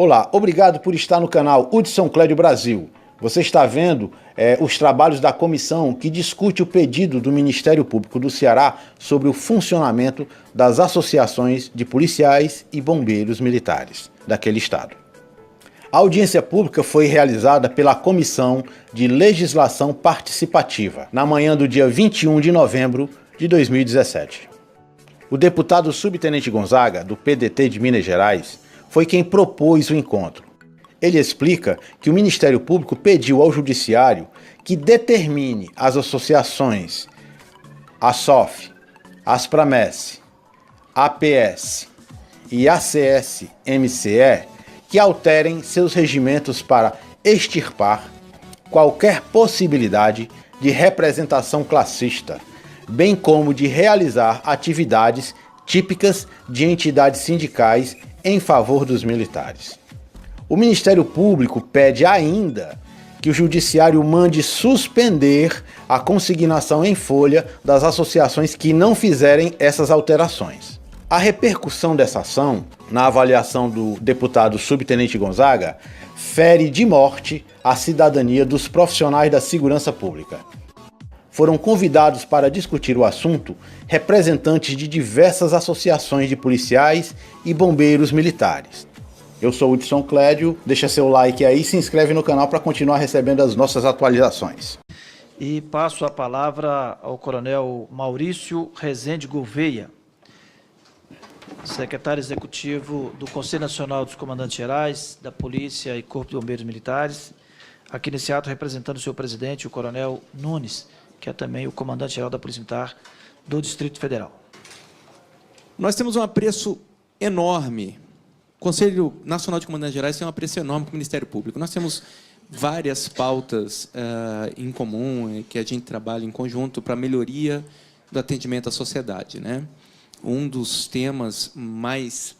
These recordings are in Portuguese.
Olá, obrigado por estar no canal Hudson Clédio Brasil. Você está vendo os trabalhos da comissão que discute o pedido do Ministério Público do Ceará sobre o funcionamento das associações de policiais e bombeiros militares daquele estado. A audiência pública foi realizada pela Comissão de Legislação Participativa, na manhã do dia 21 de novembro de 2017. O deputado subtenente Gonzaga, do PDT de Minas Gerais, foi quem propôs o encontro. Ele explica que o Ministério Público pediu ao Judiciário que determine as associações ASOF, ASPRAMES, APS e ACS-MCE que alterem seus regimentos para extirpar qualquer possibilidade de representação classista, bem como de realizar atividades típicas de entidades sindicais em favor dos militares. O Ministério Público pede ainda que o Judiciário mande suspender a consignação em folha das associações que não fizerem essas alterações. A repercussão dessa ação, na avaliação do deputado subtenente Gonzaga, fere de morte a cidadania dos profissionais da segurança pública. Foram convidados para discutir o assunto representantes de diversas associações de policiais e bombeiros militares. Eu sou o Hudson Clédio, deixa seu like aí e se inscreve no canal para continuar recebendo as nossas atualizações. E passo a palavra ao coronel Maurício Rezende Gouveia, secretário executivo do Conselho Nacional dos Comandantes Gerais, da Polícia e Corpo de Bombeiros Militares, aqui nesse ato representando o seu presidente, o coronel Nunes, que é também o comandante-geral da Polícia Militar do Distrito Federal. Nós temos um apreço enorme. O Conselho Nacional de Comandantes Gerais tem um apreço enorme com o Ministério Público. Nós temos várias pautas em comum, que a gente trabalha em conjunto para a melhoria do atendimento à sociedade, né? Um dos temas mais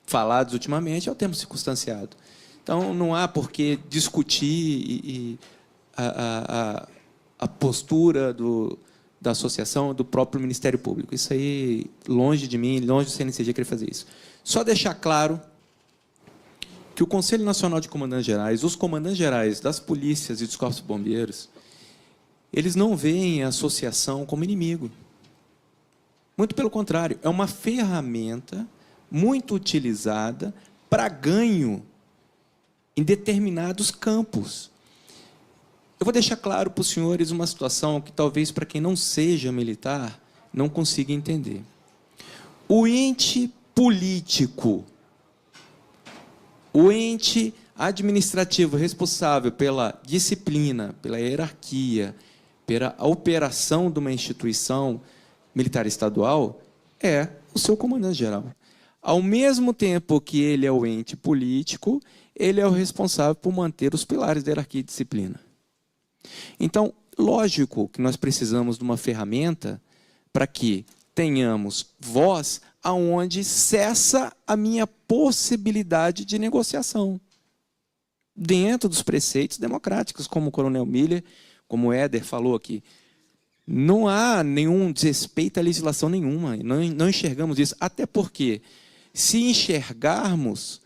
falados ultimamente é o termo circunstanciado. Então, não há por que discutir a postura da associação, do próprio Ministério Público. Isso aí, longe de mim, longe do CNCG querer fazer isso. Só deixar claro que o Conselho Nacional de Comandantes Gerais, os comandantes gerais das polícias e dos corpos de bombeiros, eles não veem a associação como inimigo. Muito pelo contrário, é uma ferramenta muito utilizada para ganho em determinados campos. Eu vou deixar claro para os senhores uma situação que talvez para quem não seja militar não consiga entender. O ente político, o ente administrativo responsável pela disciplina, pela hierarquia, pela operação de uma instituição militar estadual, é o seu comandante-geral. Ao mesmo tempo que ele é o ente político, ele é o responsável por manter os pilares da hierarquia e disciplina. Então, lógico que nós precisamos de uma ferramenta para que tenhamos voz aonde cessa a minha possibilidade de negociação, dentro dos preceitos democráticos, como o coronel Miller, como o Éder falou aqui. Não há nenhum desrespeito à legislação nenhuma, não enxergamos isso, até porque, se enxergarmos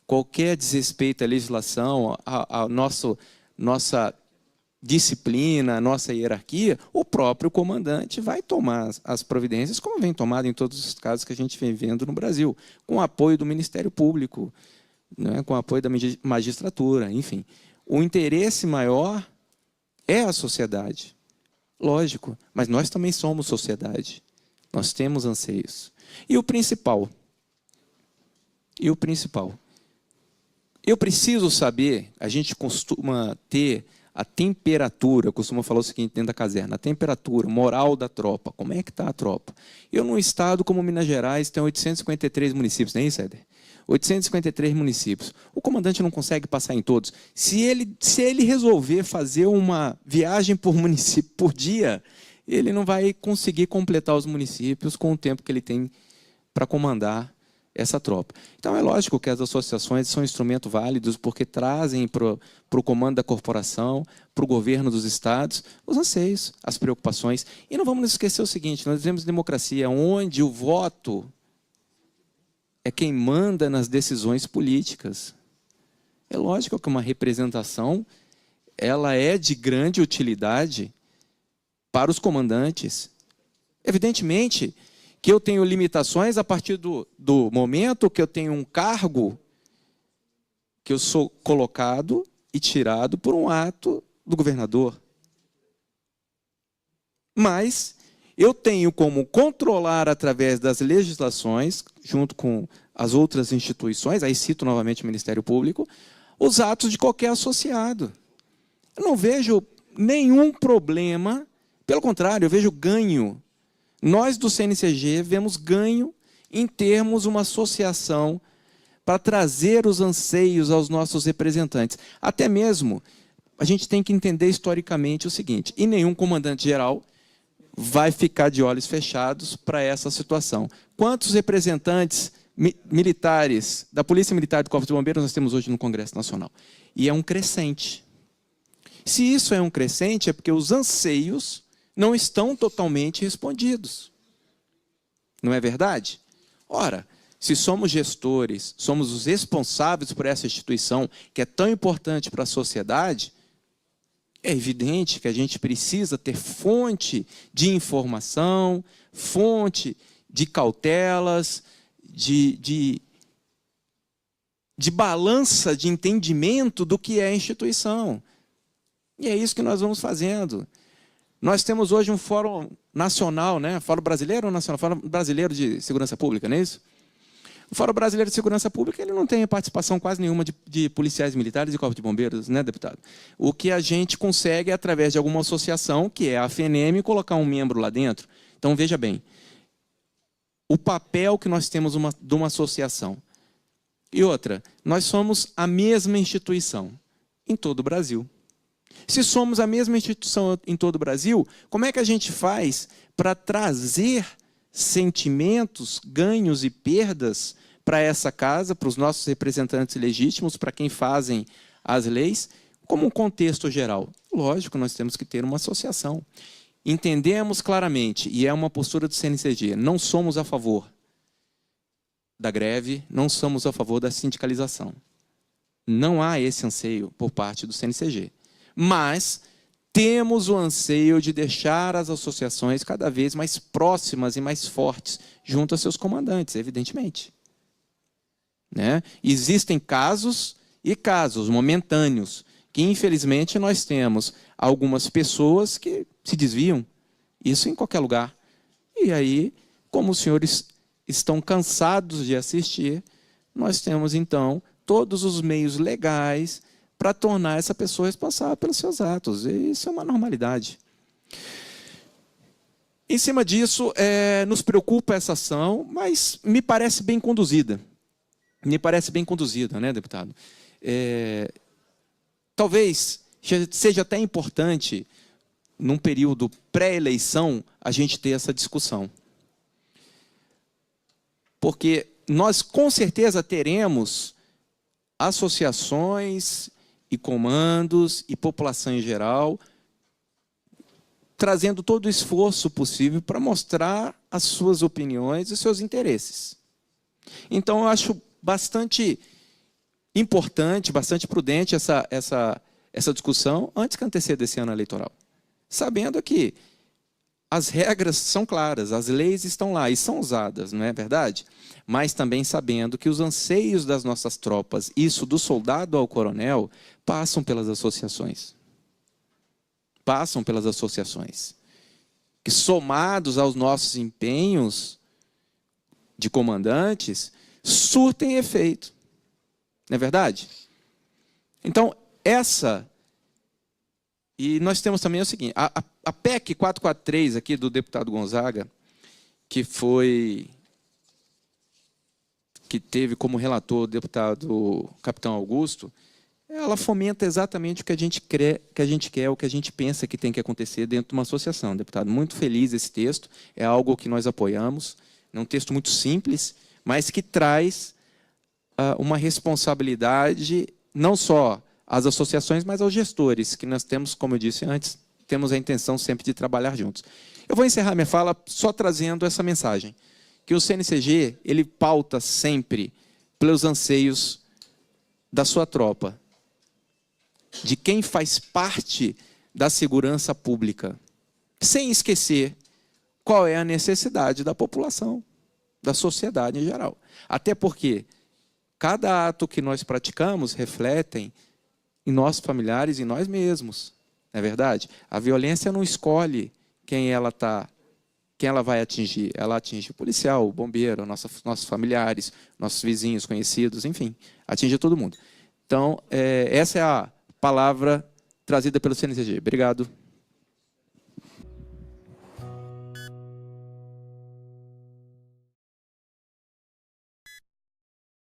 qualquer desrespeito à legislação, à nossa disciplina, a nossa hierarquia, o próprio comandante vai tomar as providências, como vem tomado em todos os casos que a gente vem vendo no Brasil, com o apoio do Ministério Público, né, com o apoio da magistratura, enfim. O interesse maior é a sociedade. Lógico, mas nós também somos sociedade. Nós temos anseios. E o principal? Eu preciso saber, a gente costuma ter a temperatura, eu costumo falar o seguinte dentro da caserna, a temperatura moral da tropa. Como é que está a tropa? Eu, num estado como Minas Gerais, tenho 853 municípios, não é isso, Éder? 853 municípios. O comandante não consegue passar em todos. Se ele resolver fazer uma viagem por município por dia, ele não vai conseguir completar os municípios com o tempo que ele tem para comandar essa tropa. Então, é lógico que as associações são instrumentos válidos porque trazem para o comando da corporação, para o governo dos estados, os anseios, as preocupações. E não vamos nos esquecer o seguinte, nós vivemos democracia onde o voto é quem manda nas decisões políticas. É lógico que uma representação ela é de grande utilidade para os comandantes. Evidentemente que eu tenho limitações a partir do momento que eu tenho um cargo que eu sou colocado e tirado por um ato do governador. Mas eu tenho como controlar através das legislações, junto com as outras instituições, aí cito novamente o Ministério Público, os atos de qualquer associado. Eu não vejo nenhum problema, pelo contrário, eu vejo ganho. Nós do CNCG vemos ganho em termos uma associação para trazer os anseios aos nossos representantes. Até mesmo, a gente tem que entender historicamente o seguinte, e nenhum comandante-geral vai ficar de olhos fechados para essa situação. Quantos representantes militares, da Polícia Militar e do Corpo de Bombeiros nós temos hoje no Congresso Nacional? E é um crescente. Se isso é um crescente, é porque os anseios não estão totalmente respondidos. Não é verdade? Ora, se somos gestores, somos os responsáveis por essa instituição que é tão importante para a sociedade, é evidente que a gente precisa ter fonte de informação, fonte de cautelas, de balança de entendimento do que é a instituição. E é isso que nós vamos fazendo. Nós temos hoje um fórum nacional, né? Fórum brasileiro ou nacional? Fórum brasileiro de segurança pública, não é isso? O Fórum Brasileiro de Segurança Pública ele não tem participação quase nenhuma de policiais militares e corpo de bombeiros, né, deputado? O que a gente consegue é, através de alguma associação, que é a FNM, colocar um membro lá dentro. Então, veja bem, o papel que nós temos de uma associação. E outra, nós somos a mesma instituição em todo o Brasil. Se somos a mesma instituição em todo o Brasil, como é que a gente faz para trazer sentimentos, ganhos e perdas para essa casa, para os nossos representantes legítimos, para quem fazem as leis, como um contexto geral? Lógico, nós temos que ter uma associação. Entendemos claramente, e é uma postura do CNCG, não somos a favor da greve, não somos a favor da sindicalização. Não há esse anseio por parte do CNCG. Mas temos o anseio de deixar as associações cada vez mais próximas e mais fortes junto a seus comandantes, evidentemente. Né? Existem casos e casos momentâneos que, infelizmente, nós temos algumas pessoas que se desviam, isso em qualquer lugar. E aí, como os senhores estão cansados de assistir, nós temos, então, todos os meios legais para tornar essa pessoa responsável pelos seus atos. E isso é uma normalidade. Em cima disso, nos preocupa essa ação, mas me parece bem conduzida. Me parece bem conduzida, né, deputado? Talvez seja até importante, num período pré-eleição, a gente ter essa discussão. Porque nós, com certeza, teremos associações e comandos e população em geral, trazendo todo o esforço possível para mostrar as suas opiniões e seus interesses. Então, eu acho bastante importante, bastante prudente essa discussão antes que anteceda esse ano eleitoral. Sabendo que as regras são claras, as leis estão lá e são usadas, não é verdade? Mas também sabendo que os anseios das nossas tropas, isso do soldado ao coronel, passam pelas associações. Passam pelas associações. Que somados aos nossos empenhos de comandantes, surtem efeito. Não é verdade? Então, e nós temos também o seguinte, a PEC 443 aqui do deputado Gonzaga, que teve como relator o deputado Capitão Augusto, ela fomenta exatamente o que a gente quer, o que a gente pensa que tem que acontecer dentro de uma associação. Deputado, muito feliz esse texto, é algo que nós apoiamos, é um texto muito simples, mas que traz uma responsabilidade não só às associações, mas aos gestores, que nós temos, como eu disse antes, temos a intenção sempre de trabalhar juntos. Eu vou encerrar minha fala só trazendo essa mensagem, que o CNCG ele pauta sempre pelos anseios da sua tropa, de quem faz parte da segurança pública, sem esquecer qual é a necessidade da população, da sociedade em geral. Até porque cada ato que nós praticamos refletem em nossos familiares e em nós mesmos. Não é verdade? A violência não escolhe quem ela vai atingir. Ela atinge o policial, o bombeiro, nossos familiares, nossos vizinhos, conhecidos, enfim, atinge todo mundo. Então, essa é a palavra trazida pelo CNCG. Obrigado.